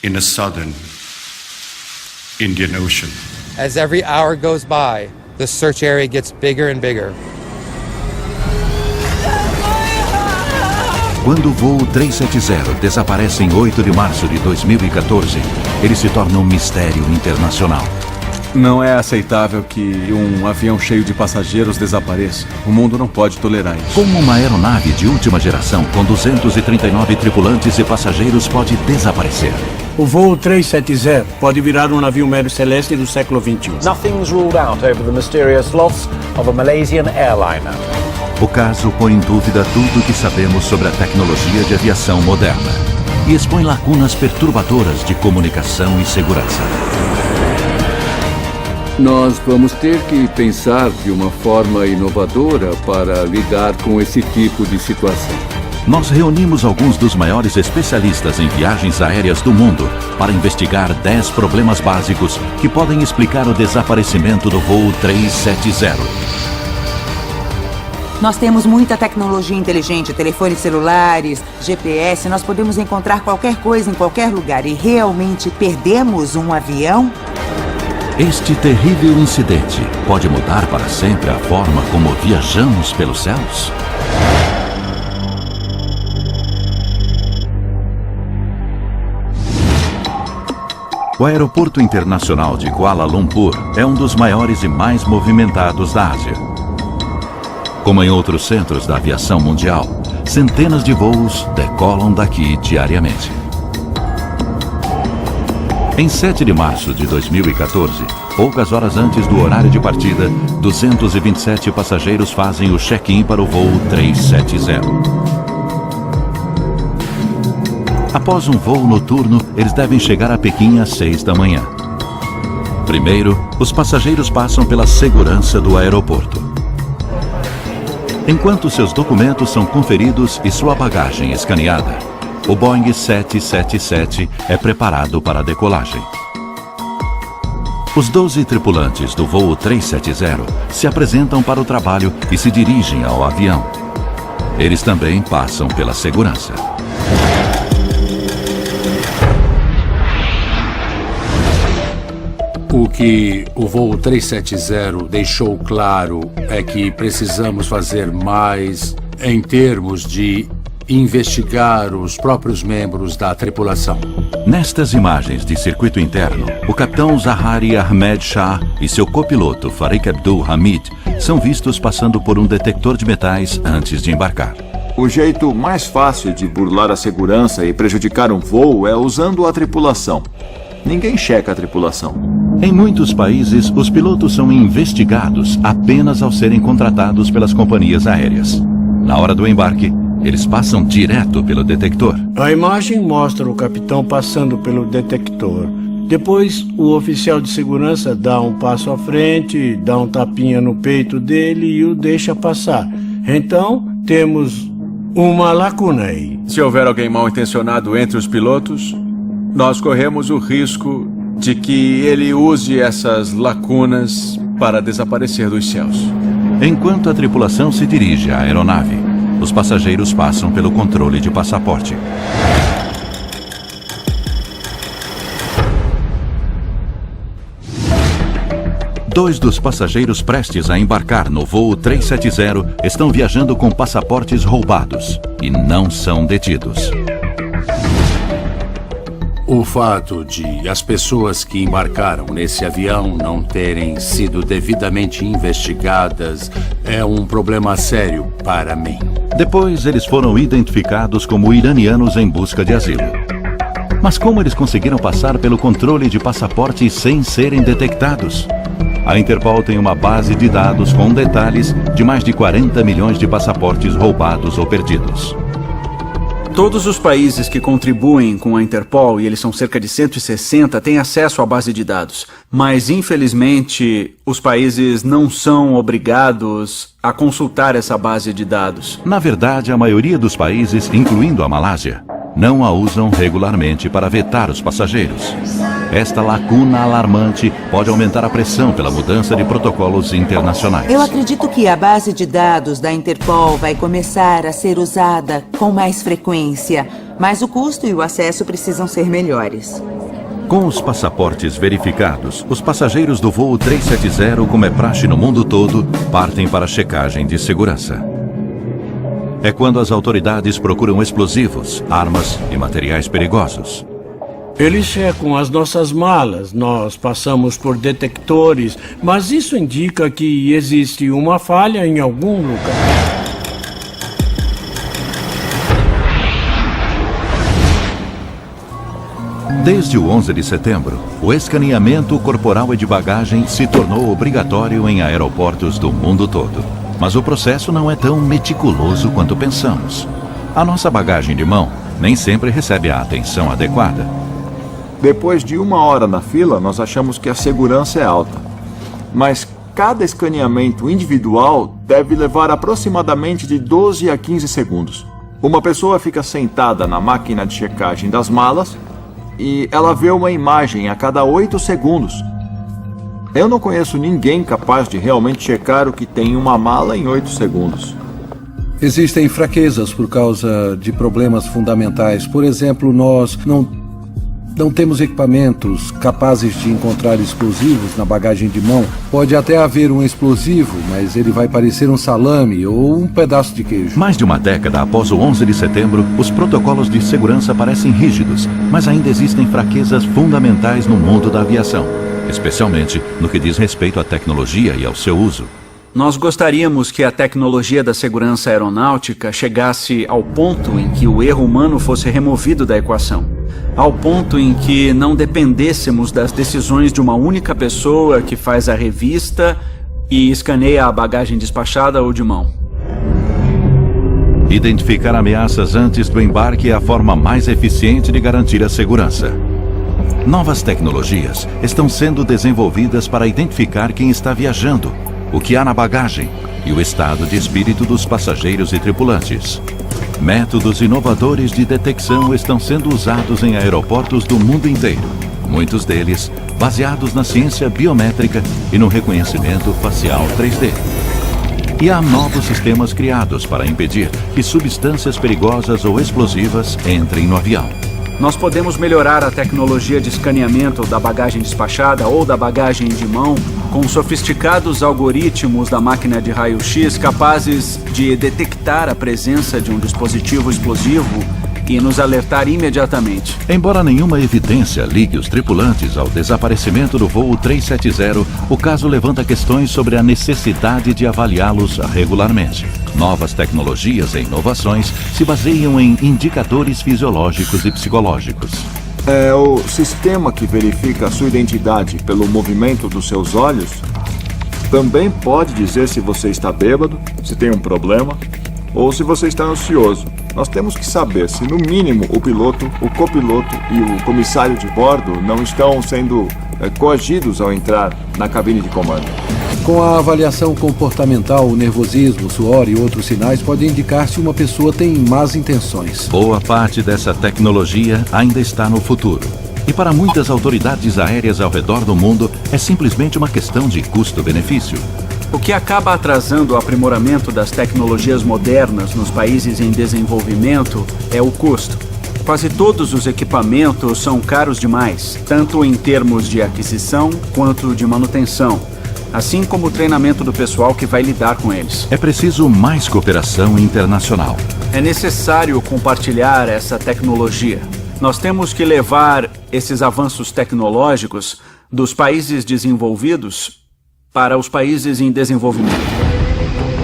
in the southern Indian Ocean. As every hour goes by, the search area gets bigger and bigger. Quando o voo 370 desaparece em 8 de março de 2014, ele se torna um mistério internacional. Não é aceitável que um avião cheio de passageiros desapareça. O mundo não pode tolerar isso. Como uma aeronave de última geração com 239 tripulantes e passageiros pode desaparecer? O voo 370 pode virar um navio médio celeste do século XXI. Nothing's ruled out over the mysterious loss of a Malaysian airliner. O caso põe em dúvida tudo o que sabemos sobre a tecnologia de aviação moderna e expõe lacunas perturbadoras de comunicação e segurança. Nós vamos ter que pensar de uma forma inovadora para lidar com esse tipo de situação. Nós reunimos alguns dos maiores especialistas em viagens aéreas do mundo para investigar 10 problemas básicos que podem explicar o desaparecimento do voo 370. Nós temos muita tecnologia inteligente, telefones celulares, GPS, nós podemos encontrar qualquer coisa em qualquer lugar e realmente perdemos um avião? Este terrível incidente pode mudar para sempre a forma como viajamos pelos céus? O Aeroporto Internacional de Kuala Lumpur é um dos maiores e mais movimentados da Ásia. Como em outros centros da aviação mundial, centenas de voos decolam daqui diariamente. Em 7 de março de 2014, poucas horas antes do horário de partida, 227 passageiros fazem o check-in para o voo 370. Após um voo noturno, eles devem chegar a Pequim às 6 da manhã. Primeiro, os passageiros passam pela segurança do aeroporto. Enquanto seus documentos são conferidos e sua bagagem escaneada, o Boeing 777 é preparado para a decolagem. Os 12 tripulantes do voo 370 se apresentam para o trabalho e se dirigem ao avião. Eles também passam pela segurança. O que o voo 370 deixou claro é que precisamos fazer mais em termos de investigar os próprios membros da tripulação. Nestas imagens de circuito interno, o capitão Zahari Ahmed Shah e seu copiloto Farik Abdul Hamid são vistos passando por um detector de metais antes de embarcar. O jeito mais fácil de burlar a segurança e prejudicar um voo é usando a tripulação. Ninguém checa a tripulação. Em muitos países, os pilotos são investigados apenas ao serem contratados pelas companhias aéreas. Na hora do embarque, eles passam direto pelo detector. A imagem mostra o capitão passando pelo detector. Depois, o oficial de segurança dá um passo à frente, dá um tapinha no peito dele e o deixa passar. Então, temos uma lacuna aí. Se houver alguém mal intencionado entre os pilotos, nós corremos o risco de que ele use essas lacunas para desaparecer dos céus. Enquanto a tripulação se dirige à aeronave, os passageiros passam pelo controle de passaporte. Dois dos passageiros prestes a embarcar no voo 370 estão viajando com passaportes roubados e não são detidos. O fato de as pessoas que embarcaram nesse avião não terem sido devidamente investigadas é um problema sério para mim. Depois, eles foram identificados como iranianos em busca de asilo. Mas como eles conseguiram passar pelo controle de passaporte sem serem detectados? A Interpol tem uma base de dados com detalhes de mais de 40 milhões de passaportes roubados ou perdidos. Todos os países que contribuem com a Interpol, e eles são cerca de 160, têm acesso à base de dados. Mas, infelizmente, os países não são obrigados a consultar essa base de dados. Na verdade, a maioria dos países, incluindo a Malásia, não a usam regularmente para vetar os passageiros. Esta lacuna alarmante pode aumentar a pressão pela mudança de protocolos internacionais. Eu acredito que a base de dados da Interpol vai começar a ser usada com mais frequência. Mas o custo e o acesso precisam ser melhores. Com os passaportes verificados, os passageiros do voo 370, como é praxe no mundo todo, partem para a checagem de segurança. É quando as autoridades procuram explosivos, armas e materiais perigosos. Eles checam as nossas malas, nós passamos por detectores, mas isso indica que existe uma falha em algum lugar. Desde o 11 de setembro, o escaneamento corporal e de bagagem se tornou obrigatório em aeroportos do mundo todo. Mas o processo não é tão meticuloso quanto pensamos. A nossa bagagem de mão nem sempre recebe a atenção adequada. Depois de 1 hora na fila, nós achamos que a segurança é alta. Mas cada escaneamento individual deve levar aproximadamente de 12 a 15 segundos. Uma pessoa fica sentada na máquina de checagem das malas e ela vê uma imagem a cada 8 segundos. Eu não conheço ninguém capaz de realmente checar o que tem em uma mala em 8 segundos. Existem fraquezas por causa de problemas fundamentais. Por exemplo, nós não temos equipamentos capazes de encontrar explosivos na bagagem de mão. Pode até haver um explosivo, mas ele vai parecer um salame ou um pedaço de queijo. Mais de uma década após o 11 de setembro, os protocolos de segurança parecem rígidos, mas ainda existem fraquezas fundamentais no mundo da aviação, especialmente no que diz respeito à tecnologia e ao seu uso. Nós gostaríamos que a tecnologia da segurança aeronáutica chegasse ao ponto em que o erro humano fosse removido da equação. Ao ponto em que não dependêssemos das decisões de uma única pessoa que faz a revista e escaneia a bagagem despachada ou de mão. Identificar ameaças antes do embarque é a forma mais eficiente de garantir a segurança. Novas tecnologias estão sendo desenvolvidas para identificar quem está viajando, o que há na bagagem e o estado de espírito dos passageiros e tripulantes. Métodos inovadores de detecção estão sendo usados em aeroportos do mundo inteiro, muitos deles baseados na ciência biométrica e no reconhecimento facial 3D. E há novos sistemas criados para impedir que substâncias perigosas ou explosivas entrem no avião. Nós podemos melhorar a tecnologia de escaneamento da bagagem despachada ou da bagagem de mão com sofisticados algoritmos da máquina de raio-x capazes de detectar a presença de um dispositivo explosivo e nos alertar imediatamente. Embora nenhuma evidência ligue os tripulantes ao desaparecimento do voo 370, o caso levanta questões sobre a necessidade de avaliá-los regularmente. Novas tecnologias e inovações se baseiam em indicadores fisiológicos e psicológicos. É o sistema que verifica a sua identidade pelo movimento dos seus olhos. Também pode dizer se você está bêbado, se tem um problema, ou se você está ansioso. Nós temos que saber se, no mínimo, o piloto, o copiloto e o comissário de bordo não estão sendo coagidos ao entrar na cabine de comando. Com a avaliação comportamental, o nervosismo, o suor e outros sinais podem indicar se uma pessoa tem más intenções. Boa parte dessa tecnologia ainda está no futuro. E para muitas autoridades aéreas ao redor do mundo, é simplesmente uma questão de custo-benefício. O que acaba atrasando o aprimoramento das tecnologias modernas nos países em desenvolvimento é o custo. Quase todos os equipamentos são caros demais, tanto em termos de aquisição quanto de manutenção, assim como o treinamento do pessoal que vai lidar com eles. É preciso mais cooperação internacional. É necessário compartilhar essa tecnologia. Nós temos que levar esses avanços tecnológicos dos países desenvolvidos para os países em desenvolvimento.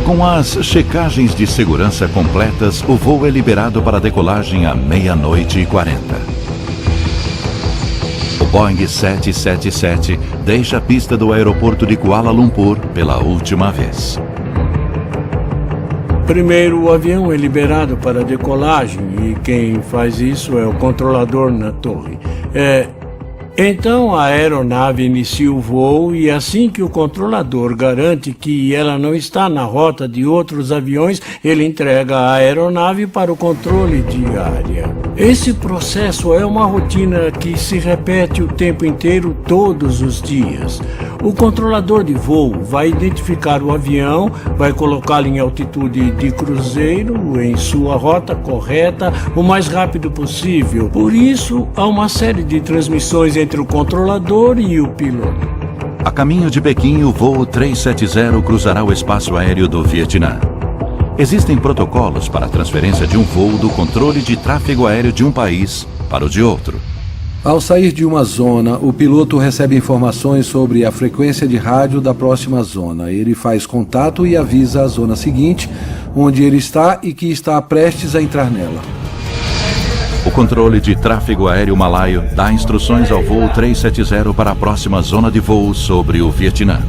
Com as checagens de segurança completas, o voo é liberado para decolagem à 00:40. O Boeing 777 deixa a pista do aeroporto de Kuala Lumpur pela última vez. Primeiro, o avião é liberado para decolagem e quem faz isso é o controlador na torre. Então a aeronave inicia o voo e assim que o controlador garante que ela não está na rota de outros aviões, ele entrega a aeronave para o controle de área. Esse processo é uma rotina que se repete o tempo inteiro, todos os dias. O controlador de voo vai identificar o avião, vai colocá-lo em altitude de cruzeiro, em sua rota correta, o mais rápido possível. Por isso, há uma série de transmissões entre o controlador e o piloto. A caminho de Pequim, o voo 370 cruzará o espaço aéreo do Vietnã. Existem protocolos para a transferência de um voo do controle de tráfego aéreo de um país para o de outro. Ao sair de uma zona, o piloto recebe informações sobre a frequência de rádio da próxima zona. Ele faz contato e avisa a zona seguinte, onde ele está e que está prestes a entrar nela. O controle de tráfego aéreo malaio dá instruções ao voo 370 para a próxima zona de voo sobre o Vietnã.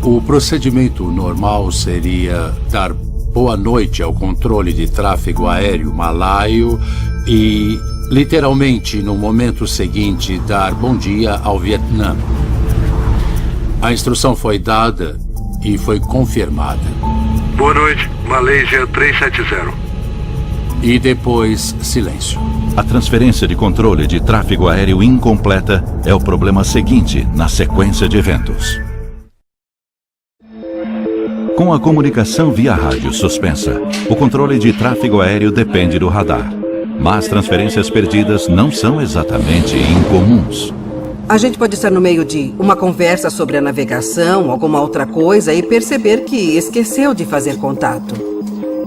O procedimento normal seria dar boa noite ao controle de tráfego aéreo malaio e, literalmente, no momento seguinte, dar bom dia ao Vietnã. A instrução foi dada e foi confirmada. Boa noite, Malaysia 370. E depois, silêncio. A transferência de controle de tráfego aéreo incompleta é o problema seguinte na sequência de eventos. Com a comunicação via rádio suspensa, o controle de tráfego aéreo depende do radar. Mas transferências perdidas não são exatamente incomuns. A gente pode estar no meio de uma conversa sobre a navegação, alguma outra coisa, e perceber que esqueceu de fazer contato.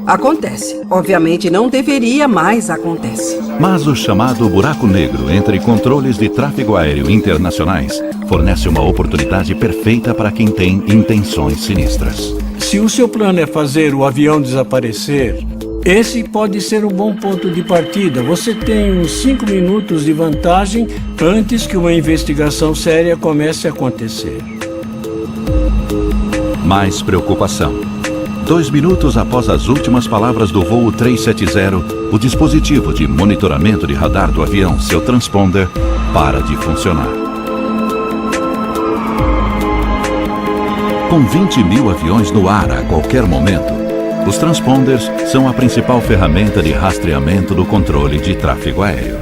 Acontece. Obviamente não deveria, mas acontece. Mas o chamado buraco negro entre controles de tráfego aéreo internacionais fornece uma oportunidade perfeita para quem tem intenções sinistras. Se o seu plano é fazer o avião desaparecer, esse pode ser um bom ponto de partida. Você tem uns 5 minutos de vantagem antes que uma investigação séria comece a acontecer. Mais preocupação. 2 minutos após as últimas palavras do voo 370, o dispositivo de monitoramento de radar do avião, seu transponder, para de funcionar. Com 20 mil aviões no ar a qualquer momento, os transponders são a principal ferramenta de rastreamento do controle de tráfego aéreo.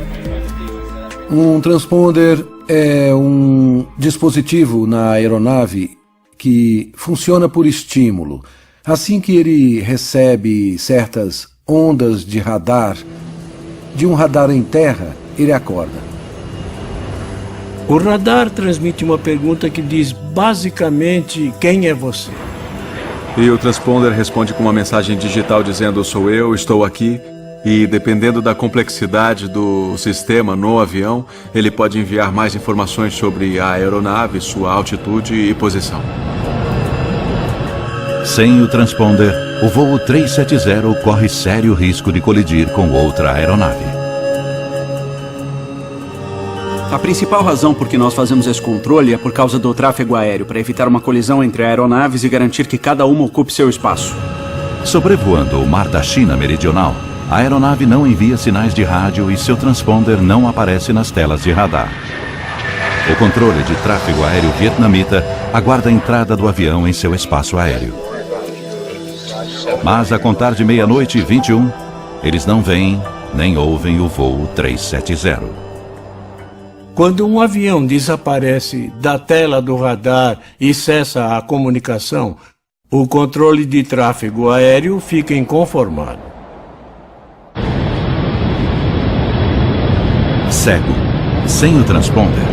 Um transponder é um dispositivo na aeronave que funciona por estímulo. Assim que ele recebe certas ondas de radar, de um radar em terra, ele acorda. O radar transmite uma pergunta que diz basicamente quem é você. E o transponder responde com uma mensagem digital dizendo sou eu, estou aqui. E dependendo da complexidade do sistema no avião, ele pode enviar mais informações sobre a aeronave, sua altitude e posição. Sem o transponder, o voo 370 corre sério risco de colidir com outra aeronave. A principal razão por que nós fazemos esse controle é por causa do tráfego aéreo, para evitar uma colisão entre aeronaves e garantir que cada uma ocupe seu espaço. Sobrevoando o mar da China Meridional, a aeronave não envia sinais de rádio e seu transponder não aparece nas telas de radar. O controle de tráfego aéreo vietnamita aguarda a entrada do avião em seu espaço aéreo. Mas a contar de 00:21, eles não veem nem ouvem o voo 370. Quando um avião desaparece da tela do radar e cessa a comunicação, o controle de tráfego aéreo fica inconformado. Cego, sem o transponder,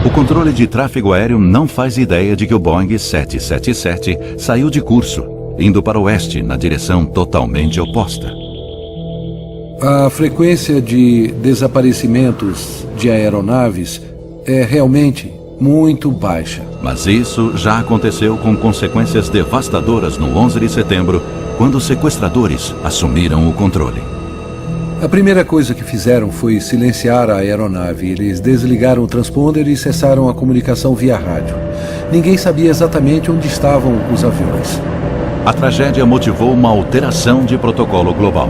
o controle de tráfego aéreo não faz ideia de que o Boeing 777 saiu de curso, indo para o oeste na direção totalmente oposta. A frequência de desaparecimentos de aeronaves é realmente muito baixa. Mas isso já aconteceu com consequências devastadoras no 11 de setembro, quando os sequestradores assumiram o controle. A primeira coisa que fizeram foi silenciar a aeronave. Eles desligaram o transponder e cessaram a comunicação via rádio. Ninguém sabia exatamente onde estavam os aviões. A tragédia motivou uma alteração de protocolo global.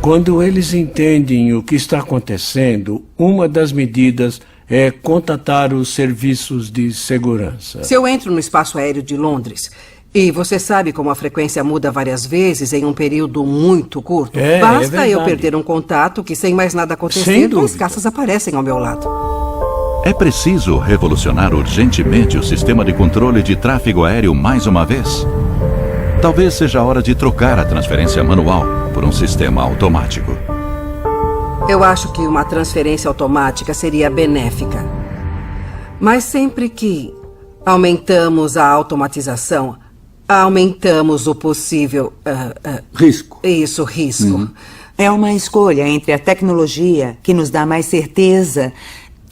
Quando eles entendem o que está acontecendo, uma das medidas é contatar os serviços de segurança. Se eu entro no espaço aéreo de Londres, e você sabe como a frequência muda várias vezes em um período muito curto, basta eu perder um contato que, sem mais nada acontecer, dois caças aparecem ao meu lado. É preciso revolucionar urgentemente o sistema de controle de tráfego aéreo mais uma vez? Talvez seja a hora de trocar a transferência manual por um sistema automático. Eu acho que uma transferência automática seria benéfica. Mas sempre que aumentamos a automatização, aumentamos o possível... risco. Isso, risco. É uma escolha entre a tecnologia, que nos dá mais certeza,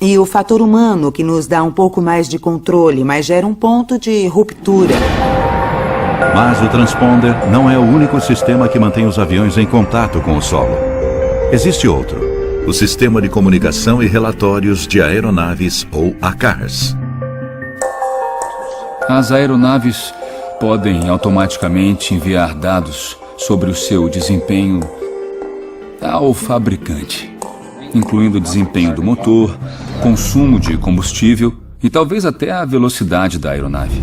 e o fator humano, que nos dá um pouco mais de controle, mas gera um ponto de ruptura. Mas o transponder não é o único sistema que mantém os aviões em contato com o solo. Existe outro, o Sistema de Comunicação e Relatórios de Aeronaves, ou ACARS. As aeronaves podem automaticamente enviar dados sobre o seu desempenho ao fabricante, incluindo o desempenho do motor, consumo de combustível e talvez até a velocidade da aeronave.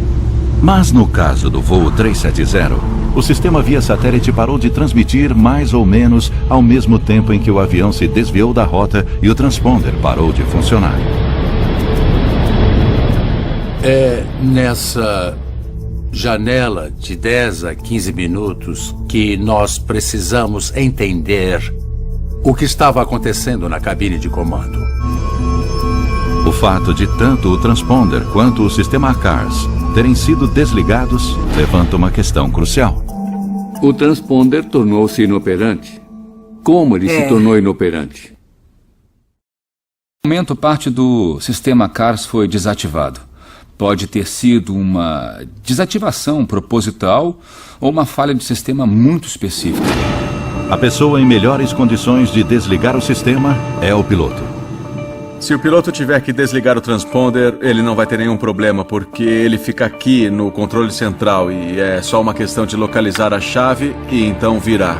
Mas no caso do voo 370, o sistema via satélite parou de transmitir mais ou menos ao mesmo tempo em que o avião se desviou da rota e o transponder parou de funcionar. É nessa janela de 10 a 15 minutos que nós precisamos entender o que estava acontecendo na cabine de comando. O fato de tanto o transponder quanto o sistema ACARS terem sido desligados levanta uma questão crucial. O transponder tornou-se inoperante. Como ele se tornou inoperante? No momento, parte do sistema CARS foi desativado. Pode ter sido uma desativação proposital ou uma falha de sistema muito específica. A pessoa em melhores condições de desligar o sistema é o piloto. Se o piloto tiver que desligar o transponder, ele não vai ter nenhum problema, porque ele fica aqui no controle central e é só uma questão de localizar a chave e então virar.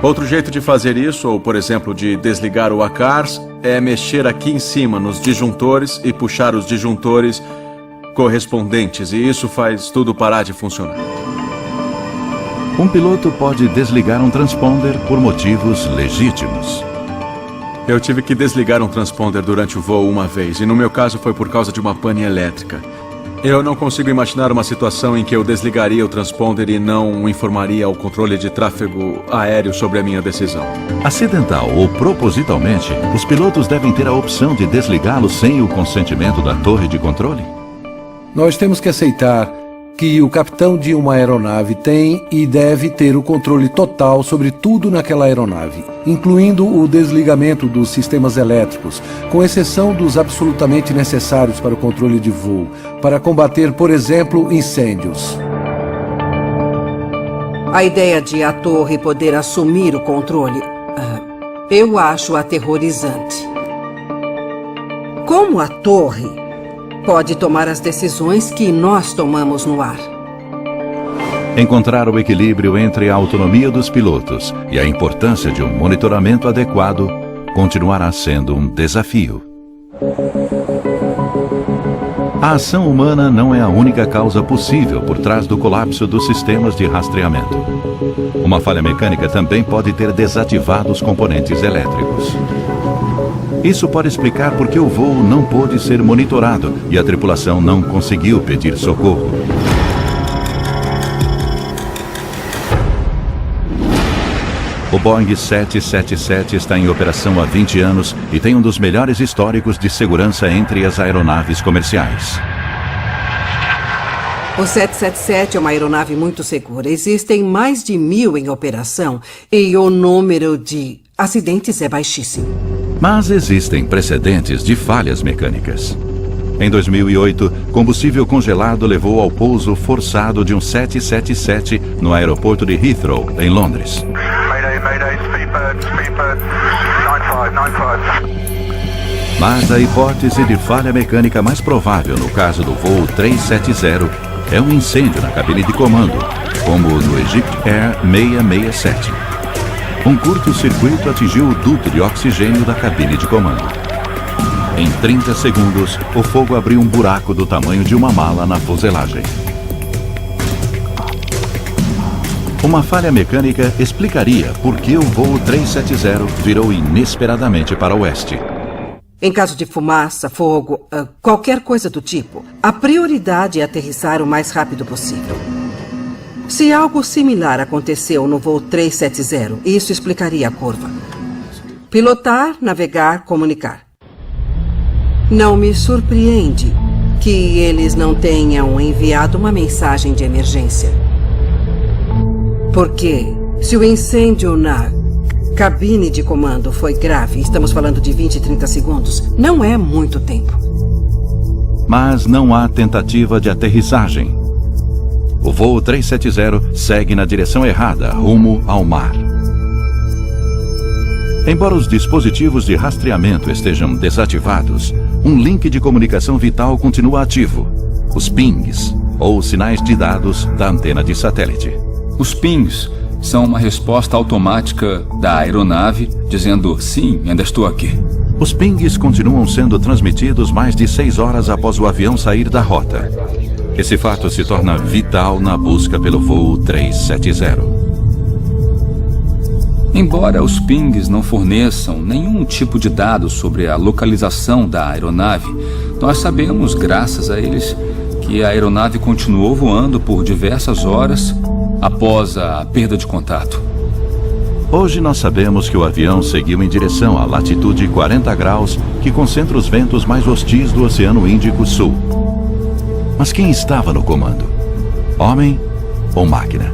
Outro jeito de fazer isso, ou por exemplo de desligar o ACARS, é mexer aqui em cima nos disjuntores e puxar os disjuntores correspondentes, e isso faz tudo parar de funcionar. Um piloto pode desligar um transponder por motivos legítimos. Eu tive que desligar um transponder durante o voo uma vez, e no meu caso foi por causa de uma pane elétrica. Eu não consigo imaginar uma situação em que eu desligaria o transponder e não informaria ao controle de tráfego aéreo sobre a minha decisão. Acidental ou propositalmente, os pilotos devem ter a opção de desligá-lo sem o consentimento da torre de controle? Nós temos que aceitar que o capitão de uma aeronave tem e deve ter o controle total sobre tudo naquela aeronave, incluindo o desligamento dos sistemas elétricos, com exceção dos absolutamente necessários para o controle de voo, para combater, por exemplo, incêndios. A ideia de a torre poder assumir o controle, eu acho aterrorizante. Como a torre pode tomar as decisões que nós tomamos no ar? Encontrar o equilíbrio entre a autonomia dos pilotos e a importância de um monitoramento adequado continuará sendo um desafio. A ação humana não é a única causa possível por trás do colapso dos sistemas de rastreamento. Uma falha mecânica também pode ter desativado os componentes elétricos. Isso pode explicar por que o voo não pôde ser monitorado e a tripulação não conseguiu pedir socorro. O Boeing 777 está em operação há 20 anos e tem um dos melhores históricos de segurança entre as aeronaves comerciais. O 777 é uma aeronave muito segura. Existem mais de 1000 em operação e o número de acidentes é baixíssimo. Mas existem precedentes de falhas mecânicas. Em 2008, combustível congelado levou ao pouso forçado de um 777 no aeroporto de Heathrow, em Londres. Mas a hipótese de falha mecânica mais provável no caso do voo 370 é um incêndio na cabine de comando, como no Egypt Air 667. Um curto-circuito atingiu o duto de oxigênio da cabine de comando. Em 30 segundos, o fogo abriu um buraco do tamanho de uma mala na fuselagem. Uma falha mecânica explicaria por que o voo 370 virou inesperadamente para o oeste. Em caso de fumaça, fogo, qualquer coisa do tipo, a prioridade é aterrissar o mais rápido possível. Se algo similar aconteceu no voo 370, isso explicaria a curva. Pilotar, navegar, comunicar. Não me surpreende que eles não tenham enviado uma mensagem de emergência. Porque se o incêndio na cabine de comando foi grave, estamos falando de 20, 30 segundos, não é muito tempo. Mas não há tentativa de aterrissagem. O voo 370 segue na direção errada, rumo ao mar. Embora os dispositivos de rastreamento estejam desativados, um link de comunicação vital continua ativo: os pings, ou sinais de dados da antena de satélite. Os pings são uma resposta automática da aeronave dizendo: sim, ainda estou aqui. Os pings continuam sendo transmitidos mais de 6 horas após o avião sair da rota. Esse fato se torna vital na busca pelo voo 370. Embora os pings não forneçam nenhum tipo de dados sobre a localização da aeronave, nós sabemos, graças a eles, que a aeronave continuou voando por diversas horas após a perda de contato. Hoje nós sabemos que o avião seguiu em direção à latitude 40 graus, que concentra os ventos mais hostis do Oceano Índico Sul. Mas quem estava no comando? Homem ou máquina?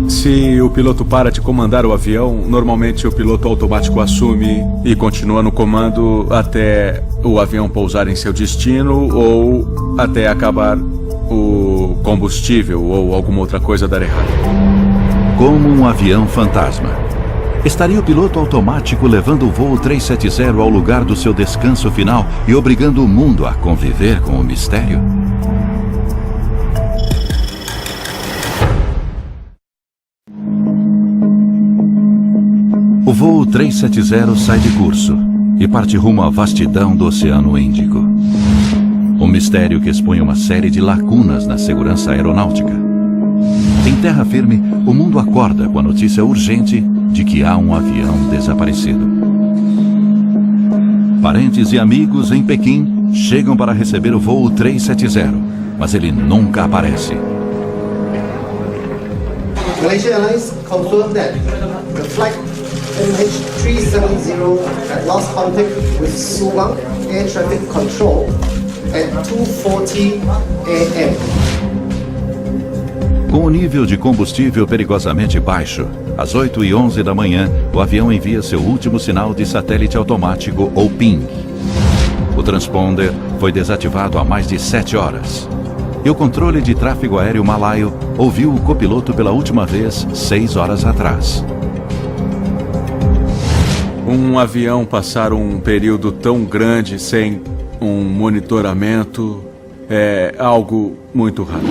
Se o piloto para de comandar o avião, normalmente o piloto automático assume e continua no comando até o avião pousar em seu destino ou até acabar o combustível ou alguma outra coisa dar errado. Como um avião fantasma. Estaria o piloto automático levando o voo 370 ao lugar do seu descanso final e obrigando o mundo a conviver com o mistério? O voo 370 sai de curso e parte rumo à vastidão do Oceano Índico. Um mistério que expõe uma série de lacunas na segurança aeronáutica. Em terra firme, o mundo acorda com a notícia urgente de que há um avião desaparecido. Parentes e amigos em Pequim chegam para receber o voo 370, mas ele nunca aparece. Malaysia Airlines confirmed that the flight MH370 had lost contact with Subang Air Traffic Control at 2:40 a.m. Com o nível de combustível perigosamente baixo, às 8h11 da manhã, o avião envia seu último sinal de satélite automático, ou ping. O transponder foi desativado há mais de 7 horas. E o controle de tráfego aéreo malaio ouviu o copiloto pela última vez 6 horas atrás. Um avião passar um período tão grande sem um monitoramento é algo muito raro.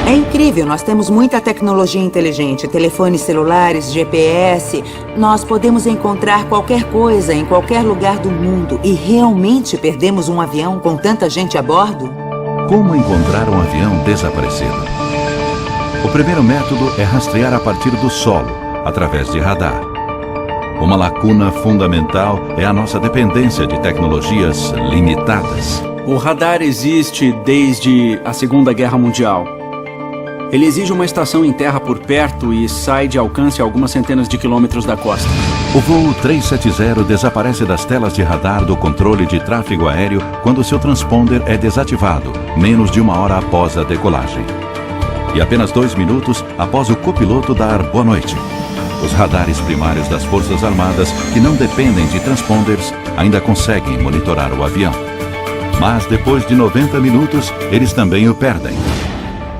É incrível, nós temos muita tecnologia inteligente, telefones celulares, GPS. Nós podemos encontrar qualquer coisa em qualquer lugar do mundo e realmente perdemos um avião com tanta gente a bordo? Como encontrar um avião desaparecido? O primeiro método é rastrear a partir do solo, através de radar. Uma lacuna fundamental é a nossa dependência de tecnologias limitadas. O radar existe desde a Segunda Guerra Mundial. Ele exige uma estação em terra por perto e sai de alcance a algumas centenas de quilômetros da costa. O voo 370 desaparece das telas de radar do controle de tráfego aéreo quando seu transponder é desativado, menos de 1 hora após a decolagem. E apenas 2 minutos após o copiloto dar boa noite. Os radares primários das Forças Armadas, que não dependem de transponders, ainda conseguem monitorar o avião. Mas depois de 90 minutos, eles também o perdem.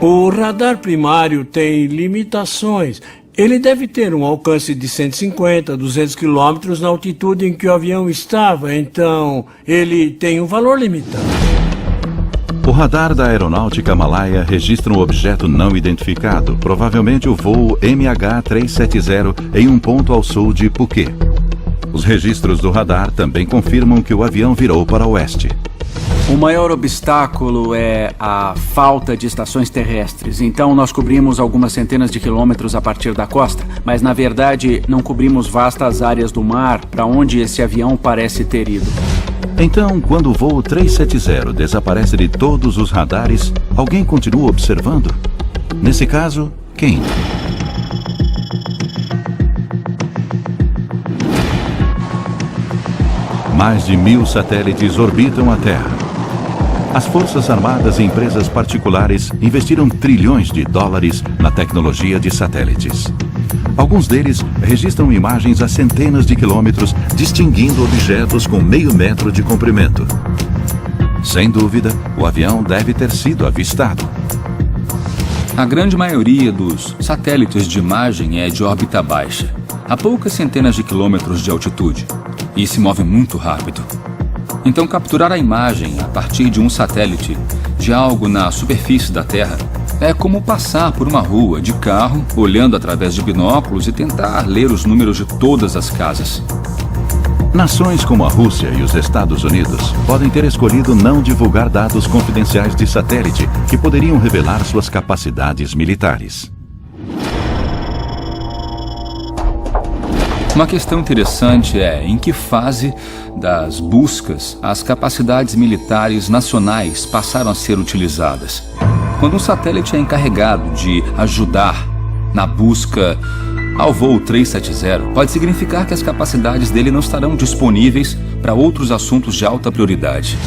O radar primário tem limitações. Ele deve ter um alcance de 150, 200 quilômetros na altitude em que o avião estava, então ele tem um valor limitado. O radar da aeronáutica malaia registra um objeto não identificado, provavelmente o voo MH370 em um ponto ao sul de Phuket. Os registros do radar também confirmam que o avião virou para o oeste. O maior obstáculo é a falta de estações terrestres. Então nós cobrimos algumas centenas de quilômetros a partir da costa, mas na verdade não cobrimos vastas áreas do mar para onde esse avião parece ter ido. Então, quando o voo 370 desaparece de todos os radares, alguém continua observando? Nesse caso, quem? Mais de 1000 satélites orbitam a Terra. As Forças Armadas e empresas particulares investiram trilhões de dólares na tecnologia de satélites. Alguns deles registram imagens a centenas de quilômetros, distinguindo objetos com meio metro de comprimento. Sem dúvida, o avião deve ter sido avistado. A grande maioria dos satélites de imagem é de órbita baixa, a poucas centenas de quilômetros de altitude, e se move muito rápido. Então, capturar a imagem a partir de um satélite de algo na superfície da Terra é como passar por uma rua de carro, olhando através de binóculos e tentar ler os números de todas as casas. Nações como a Rússia e os Estados Unidos podem ter escolhido não divulgar dados confidenciais de satélite que poderiam revelar suas capacidades militares. Uma questão interessante é em que fase das buscas as capacidades militares nacionais passaram a ser utilizadas. Quando um satélite é encarregado de ajudar na busca ao voo 370, pode significar que as capacidades dele não estarão disponíveis para outros assuntos de alta prioridade.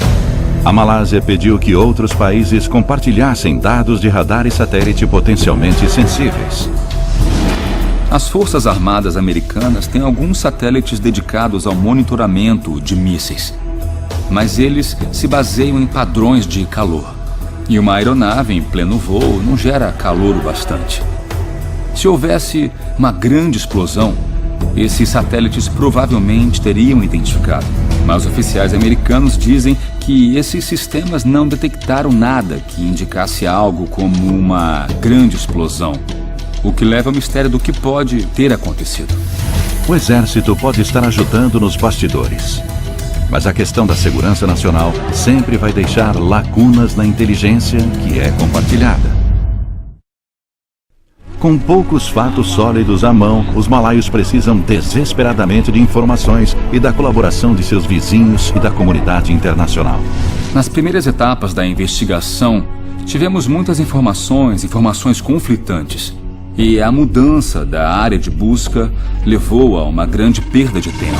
A Malásia pediu que outros países compartilhassem dados de radar e satélite potencialmente sensíveis. As Forças Armadas Americanas têm alguns satélites dedicados ao monitoramento de mísseis, mas eles se baseiam em padrões de calor. E uma aeronave em pleno voo não gera calor o bastante. Se houvesse uma grande explosão, esses satélites provavelmente teriam identificado. Mas oficiais americanos dizem que esses sistemas não detectaram nada que indicasse algo como uma grande explosão, o que leva ao mistério do que pode ter acontecido. O exército pode estar ajudando nos bastidores, mas a questão da segurança nacional sempre vai deixar lacunas na inteligência que é compartilhada. Com poucos fatos sólidos à mão, os malaios precisam desesperadamente de informações e da colaboração de seus vizinhos e da comunidade internacional. Nas primeiras etapas da investigação, tivemos muitas informações conflitantes. E a mudança da área de busca levou a uma grande perda de tempo.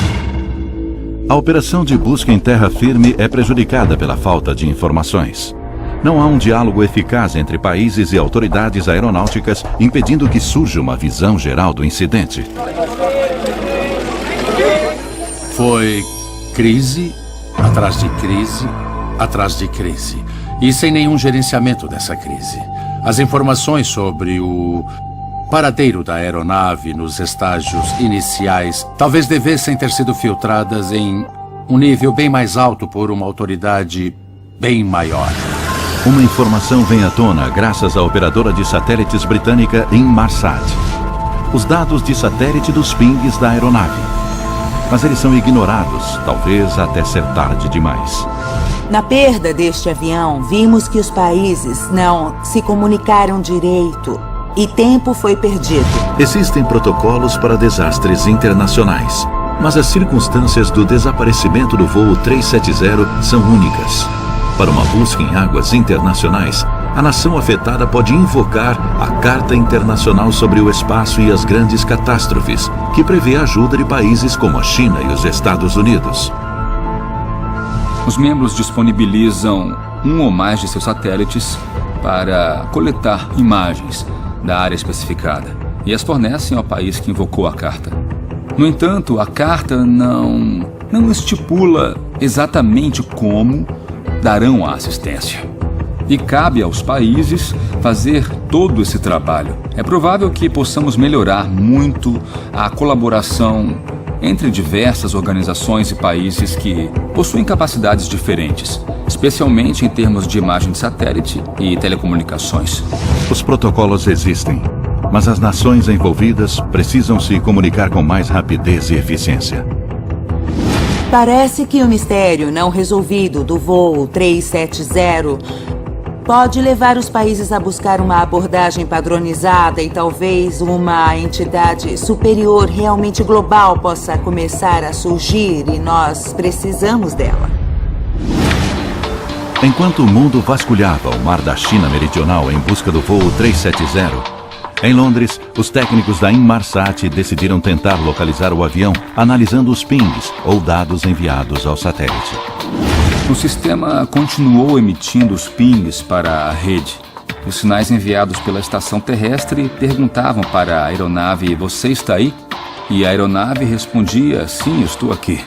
A operação de busca em terra firme é prejudicada pela falta de informações. Não há um diálogo eficaz entre países e autoridades aeronáuticas, impedindo que surja uma visão geral do incidente. Foi crise, atrás de crise, atrás de crise. E sem nenhum gerenciamento dessa crise. As informações sobre o paradeiro da aeronave nos estágios iniciais talvez devessem ter sido filtradas em um nível bem mais alto por uma autoridade bem maior. Uma informação vem à tona graças à operadora de satélites britânica Inmarsat. Os dados de satélite dos pings da aeronave. Mas eles são ignorados, talvez até ser tarde demais. Na perda deste avião, vimos que os países não se comunicaram direito e tempo foi perdido. Existem protocolos para desastres internacionais, mas as circunstâncias do desaparecimento do voo 370 são únicas. Para uma busca em águas internacionais, a nação afetada pode invocar a Carta Internacional sobre o Espaço e as Grandes Catástrofes, que prevê a ajuda de países como a China e os Estados Unidos. Os membros disponibilizam um ou mais de seus satélites para coletar imagens da área especificada e as fornecem ao país que invocou a carta. No entanto, a carta não estipula exatamente como darão a assistência. E cabe aos países fazer todo esse trabalho. É provável que possamos melhorar muito a colaboração entre diversas organizações e países que possuem capacidades diferentes, especialmente em termos de imagem de satélite e telecomunicações. Os protocolos existem, mas as nações envolvidas precisam se comunicar com mais rapidez e eficiência. Parece que o mistério não resolvido do voo 370 pode levar os países a buscar uma abordagem padronizada e talvez uma entidade superior realmente global possa começar a surgir e nós precisamos dela. Enquanto o mundo vasculhava o mar da China Meridional em busca do voo 370, em Londres, os técnicos da Inmarsat decidiram tentar localizar o avião analisando os pings ou dados enviados ao satélite. O sistema continuou emitindo os pings para a rede. Os sinais enviados pela estação terrestre perguntavam para a aeronave: "Você está aí?" E a aeronave respondia: "Sim, estou aqui."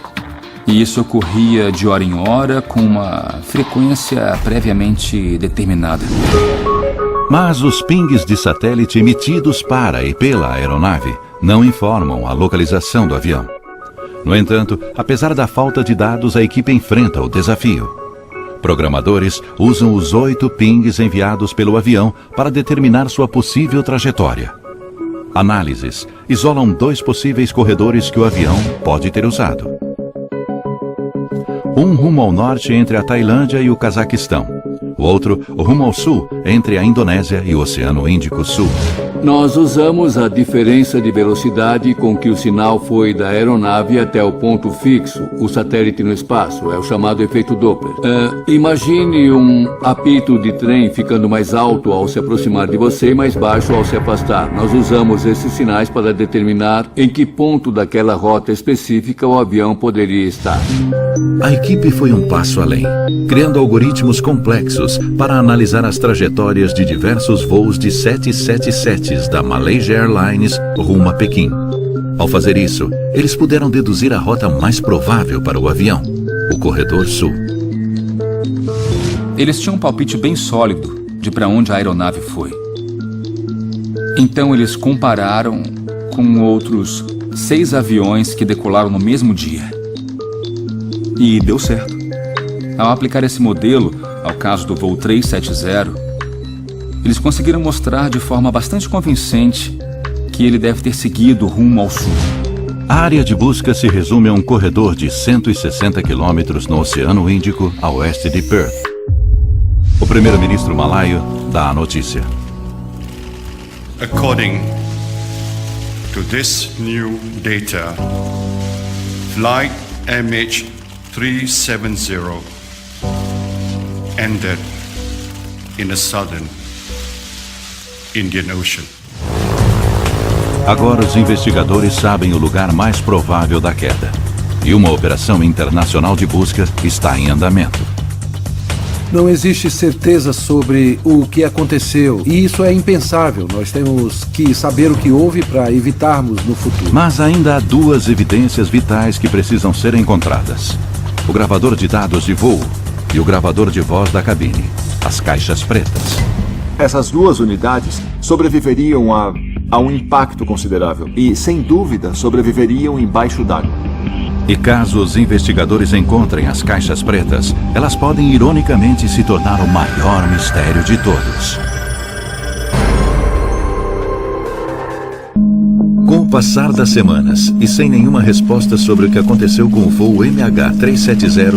E isso ocorria de hora em hora com uma frequência previamente determinada. Mas os pings de satélite emitidos para e pela aeronave não informam a localização do avião. No entanto, apesar da falta de dados, a equipe enfrenta o desafio. Programadores usam os 8 pings enviados pelo avião para determinar sua possível trajetória. Análises isolam 2 possíveis corredores que o avião pode ter usado. Um rumo ao norte entre a Tailândia e o Cazaquistão. O outro, rumo ao sul, entre a Indonésia e o Oceano Índico Sul. Nós usamos a diferença de velocidade com que o sinal foi da aeronave até o ponto fixo, o satélite no espaço. É o chamado efeito Doppler. Imagine um apito de trem ficando mais alto ao se aproximar de você e mais baixo ao se afastar. Nós usamos esses sinais para determinar em que ponto daquela rota específica o avião poderia estar. A equipe foi um passo além, criando algoritmos complexos para analisar as trajetórias de diversos voos de 777 da Malaysia Airlines rumo a Pequim. Ao fazer isso, eles puderam deduzir a rota mais provável para o avião, o corredor sul. Eles tinham um palpite bem sólido de para onde a aeronave foi. Então eles compararam com outros 6 aviões que decolaram no mesmo dia. E deu certo. Ao aplicar esse modelo ao caso do voo 370, eles conseguiram mostrar de forma bastante convincente que ele deve ter seguido rumo ao sul. A área de busca se resume a um corredor de 160 quilômetros no Oceano Índico, a oeste de Perth. O primeiro-ministro malaio dá a notícia. According to this new data, flight MH370 ended in the southern Indian Ocean. Agora os investigadores sabem o lugar mais provável da queda. E uma operação internacional de busca está em andamento. Não existe certeza sobre o que aconteceu, e isso é impensável. Nós temos que saber o que houve para evitarmos no futuro. Mas ainda há 2 evidências vitais que precisam ser encontradas: o gravador de dados de voo e o gravador de voz da cabine, as caixas pretas. Essas 2 unidades sobreviveriam a um impacto considerável e, sem dúvida, sobreviveriam embaixo d'água. E caso os investigadores encontrem as caixas pretas, elas podem ironicamente se tornar o maior mistério de todos. Com o passar das semanas e sem nenhuma resposta sobre o que aconteceu com o voo MH370,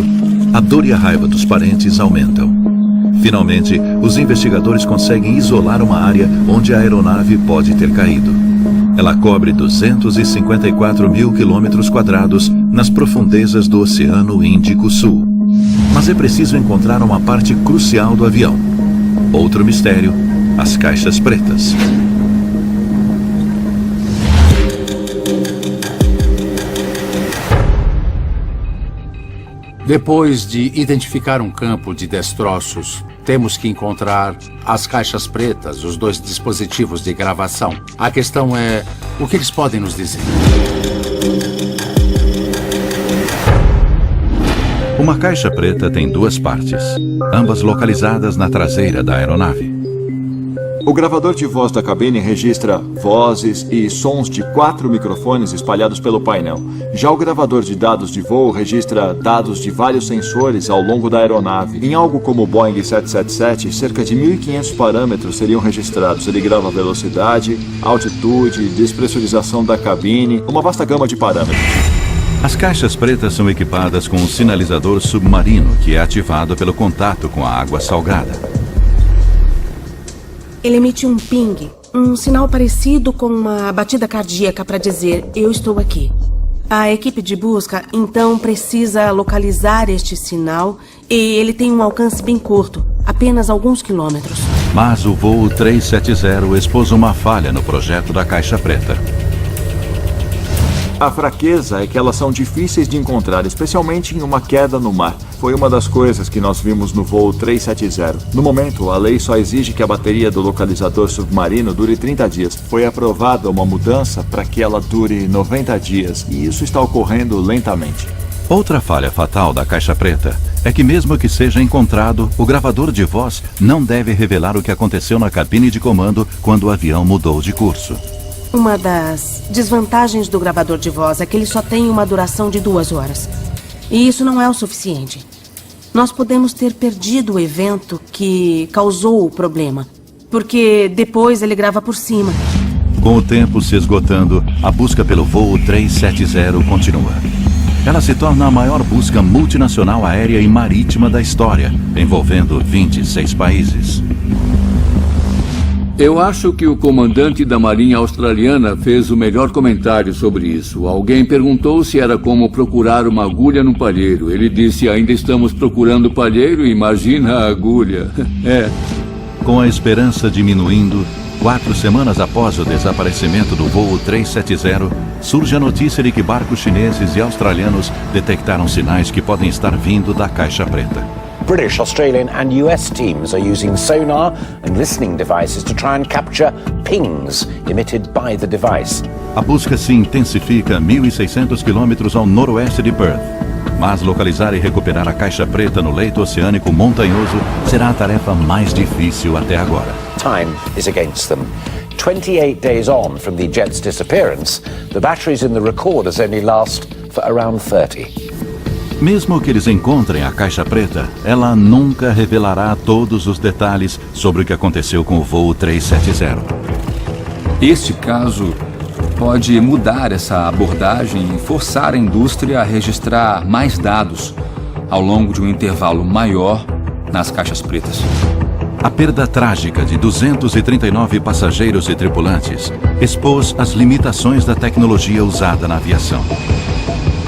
a dor e a raiva dos parentes aumentam. Finalmente, os investigadores conseguem isolar uma área onde a aeronave pode ter caído. Ela cobre 254 mil quilômetros quadrados nas profundezas do Oceano Índico Sul. Mas é preciso encontrar uma parte crucial do avião. Outro mistério: as caixas pretas. Depois de identificar um campo de destroços, temos que encontrar as caixas pretas, os 2 dispositivos de gravação. A questão é, o que eles podem nos dizer? Uma caixa preta tem 2 partes, ambas localizadas na traseira da aeronave. O gravador de voz da cabine registra vozes e sons de 4 microfones espalhados pelo painel. Já o gravador de dados de voo registra dados de vários sensores ao longo da aeronave. Em algo como o Boeing 777, cerca de 1.500 parâmetros seriam registrados. Ele grava velocidade, altitude, despressurização da cabine, uma vasta gama de parâmetros. As caixas pretas são equipadas com um sinalizador submarino que é ativado pelo contato com a água salgada. Ele emite um ping, um sinal parecido com uma batida cardíaca para dizer eu estou aqui. A equipe de busca então precisa localizar este sinal e ele tem um alcance bem curto, apenas alguns quilômetros. Mas o voo 370 expôs uma falha no projeto da caixa preta. A fraqueza é que elas são difíceis de encontrar, especialmente em uma queda no mar. Foi uma das coisas que nós vimos no voo 370. No momento, a lei só exige que a bateria do localizador submarino dure 30 dias. Foi aprovada uma mudança para que ela dure 90 dias, e isso está ocorrendo lentamente. Outra falha fatal da caixa preta é que mesmo que seja encontrado, o gravador de voz não deve revelar o que aconteceu na cabine de comando quando o avião mudou de curso. Uma das desvantagens do gravador de voz é que ele só tem uma duração de 2 horas. E isso não é o suficiente. Nós podemos ter perdido o evento que causou o problema, porque depois ele grava por cima. Com o tempo se esgotando, a busca pelo voo 370 continua. Ela se torna a maior busca multinacional aérea e marítima da história, envolvendo 26 países. Eu acho que o comandante da Marinha Australiana fez o melhor comentário sobre isso. Alguém perguntou se era como procurar uma agulha no palheiro. Ele disse, ainda estamos procurando palheiro, imagina a agulha. É. Com a esperança diminuindo, 4 semanas após o desaparecimento do voo 370, surge a notícia de que barcos chineses e australianos detectaram sinais que podem estar vindo da caixa preta. British, Australian and US teams are using sonar and listening devices to try and capture pings emitted by the device. A busca se intensifica a 1.600 quilômetros ao noroeste de Perth. Mas localizar e recuperar a caixa preta no leito oceânico montanhoso será a tarefa mais difícil até agora. Time is against them. 28 days on from the jet's disappearance, the batteries in the recorders only last for around 30. Mesmo que eles encontrem a caixa preta, ela nunca revelará todos os detalhes sobre o que aconteceu com o voo 370. Este caso pode mudar essa abordagem e forçar a indústria a registrar mais dados ao longo de um intervalo maior nas caixas pretas. A perda trágica de 239 passageiros e tripulantes expôs as limitações da tecnologia usada na aviação.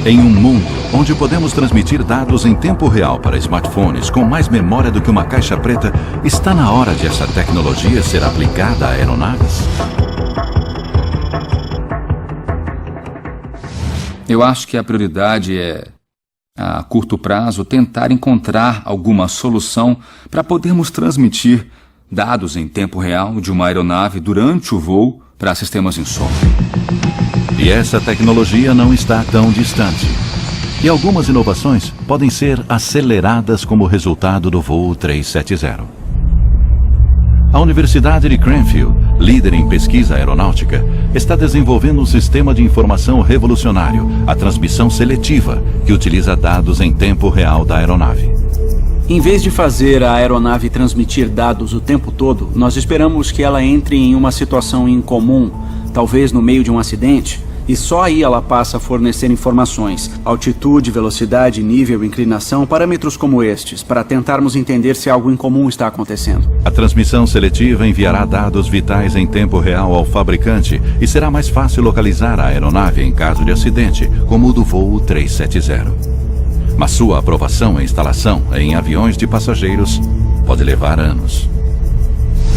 Em um mundo onde podemos transmitir dados em tempo real para smartphones com mais memória do que uma caixa preta, está na hora de essa tecnologia ser aplicada a aeronaves? Eu acho que a prioridade é, a curto prazo, tentar encontrar alguma solução para podermos transmitir dados em tempo real de uma aeronave durante o voo para sistemas em solo. E essa tecnologia não está tão distante. E algumas inovações podem ser aceleradas como resultado do voo 370. A Universidade de Cranfield, líder em pesquisa aeronáutica, está desenvolvendo um sistema de informação revolucionário, a transmissão seletiva, que utiliza dados em tempo real da aeronave. Em vez de fazer a aeronave transmitir dados o tempo todo, nós esperamos que ela entre em uma situação incomum, talvez no meio de um acidente, e só aí ela passa a fornecer informações, altitude, velocidade, nível, inclinação, parâmetros como estes, para tentarmos entender se algo incomum está acontecendo. A transmissão seletiva enviará dados vitais em tempo real ao fabricante e será mais fácil localizar a aeronave em caso de acidente, como o do voo 370. Mas sua aprovação e instalação em aviões de passageiros pode levar anos.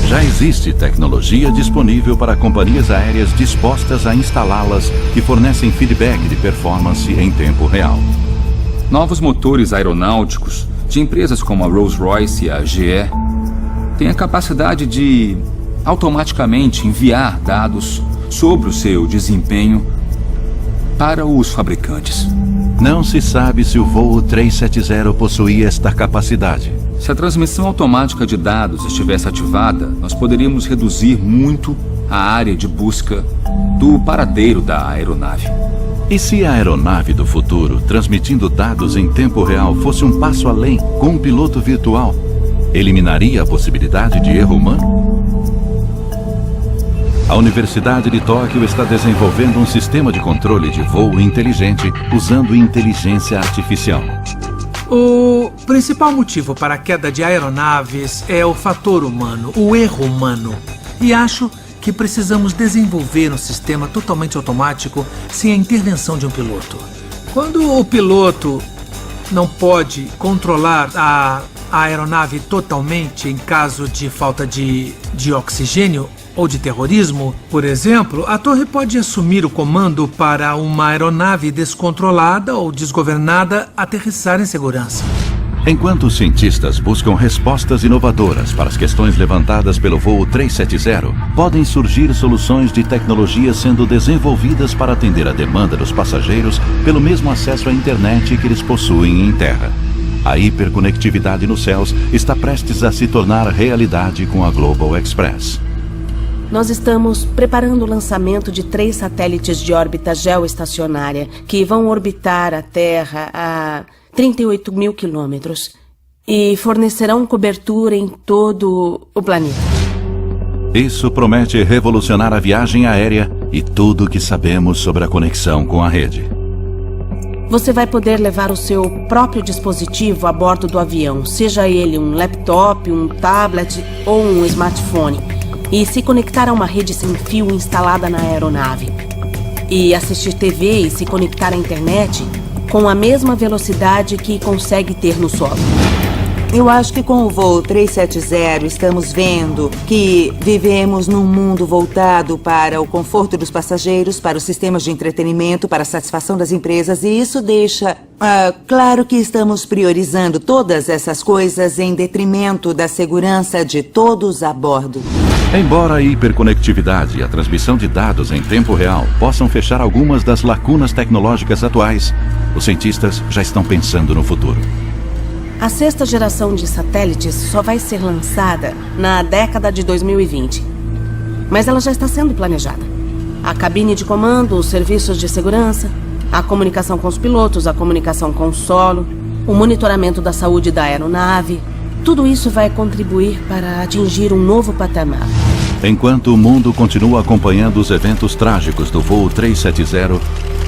Já existe tecnologia disponível para companhias aéreas dispostas a instalá-las que fornecem feedback de performance em tempo real. Novos motores aeronáuticos de empresas como a Rolls-Royce e a GE têm a capacidade de automaticamente enviar dados sobre o seu desempenho para os fabricantes. Não se sabe se o voo 370 possuía esta capacidade. Se a transmissão automática de dados estivesse ativada, nós poderíamos reduzir muito a área de busca do paradeiro da aeronave. E se a aeronave do futuro, transmitindo dados em tempo real, fosse um passo além, com um piloto virtual? Eliminaria a possibilidade de erro humano? A Universidade de Tóquio está desenvolvendo um sistema de controle de voo inteligente usando inteligência artificial. O principal motivo para a queda de aeronaves é o fator humano, o erro humano. E acho que precisamos desenvolver um sistema totalmente automático sem a intervenção de um piloto. Quando o piloto não pode controlar a aeronave totalmente em caso de falta de oxigênio ou de terrorismo, por exemplo, a torre pode assumir o comando para uma aeronave descontrolada ou desgovernada aterrissar em segurança. Enquanto os cientistas buscam respostas inovadoras para as questões levantadas pelo voo 370, podem surgir soluções de tecnologia sendo desenvolvidas para atender a demanda dos passageiros pelo mesmo acesso à internet que eles possuem em terra. A hiperconectividade nos céus está prestes a se tornar realidade com a Global Express. Nós estamos preparando o lançamento de 3 satélites de órbita geoestacionária que vão orbitar a Terra a 38 mil quilômetros e fornecerão cobertura em todo o planeta. Isso promete revolucionar a viagem aérea e tudo o que sabemos sobre a conexão com a rede. Você vai poder levar o seu próprio dispositivo a bordo do avião, seja ele um laptop, um tablet ou um smartphone, e se conectar a uma rede sem fio instalada na aeronave. E assistir TV e se conectar à internet com a mesma velocidade que consegue ter no solo. Eu acho que com o voo 370 estamos vendo que vivemos num mundo voltado para o conforto dos passageiros, para os sistemas de entretenimento, para a satisfação das empresas, e isso deixa claro que estamos priorizando todas essas coisas em detrimento da segurança de todos a bordo. Embora a hiperconectividade e a transmissão de dados em tempo real possam fechar algumas das lacunas tecnológicas atuais, os cientistas já estão pensando no futuro. A 6ª geração de satélites só vai ser lançada na década de 2020. Mas ela já está sendo planejada. A cabine de comando, os serviços de segurança, a comunicação com os pilotos, a comunicação com o solo, o monitoramento da saúde da aeronave. Tudo isso vai contribuir para atingir um novo patamar. Enquanto o mundo continua acompanhando os eventos trágicos do voo 370,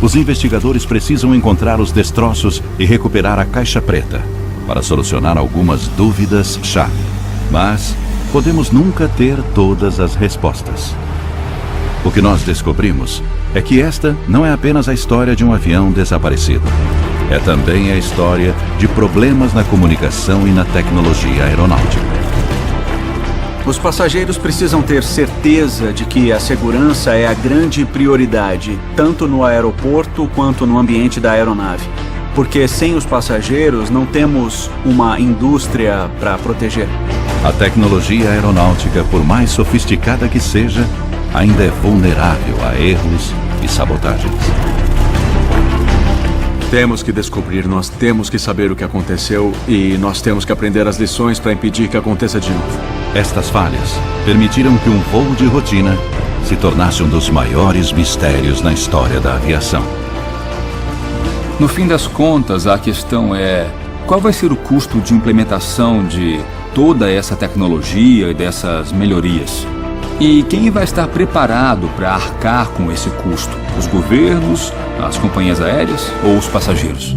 os investigadores precisam encontrar os destroços e recuperar a caixa preta para solucionar algumas dúvidas-chave. Mas podemos nunca ter todas as respostas. O que nós descobrimos é que esta não é apenas a história de um avião desaparecido. É também a história de problemas na comunicação e na tecnologia aeronáutica. Os passageiros precisam ter certeza de que a segurança é a grande prioridade, tanto no aeroporto quanto no ambiente da aeronave. Porque sem os passageiros não temos uma indústria para proteger. A tecnologia aeronáutica, por mais sofisticada que seja, ainda é vulnerável a erros e sabotagens. Temos que descobrir, nós temos que saber o que aconteceu e nós temos que aprender as lições para impedir que aconteça de novo. Estas falhas permitiram que um voo de rotina se tornasse um dos maiores mistérios na história da aviação. No fim das contas, a questão é: qual vai ser o custo de implementação de toda essa tecnologia e dessas melhorias? E quem vai estar preparado para arcar com esse custo? Os governos, as companhias aéreas ou os passageiros?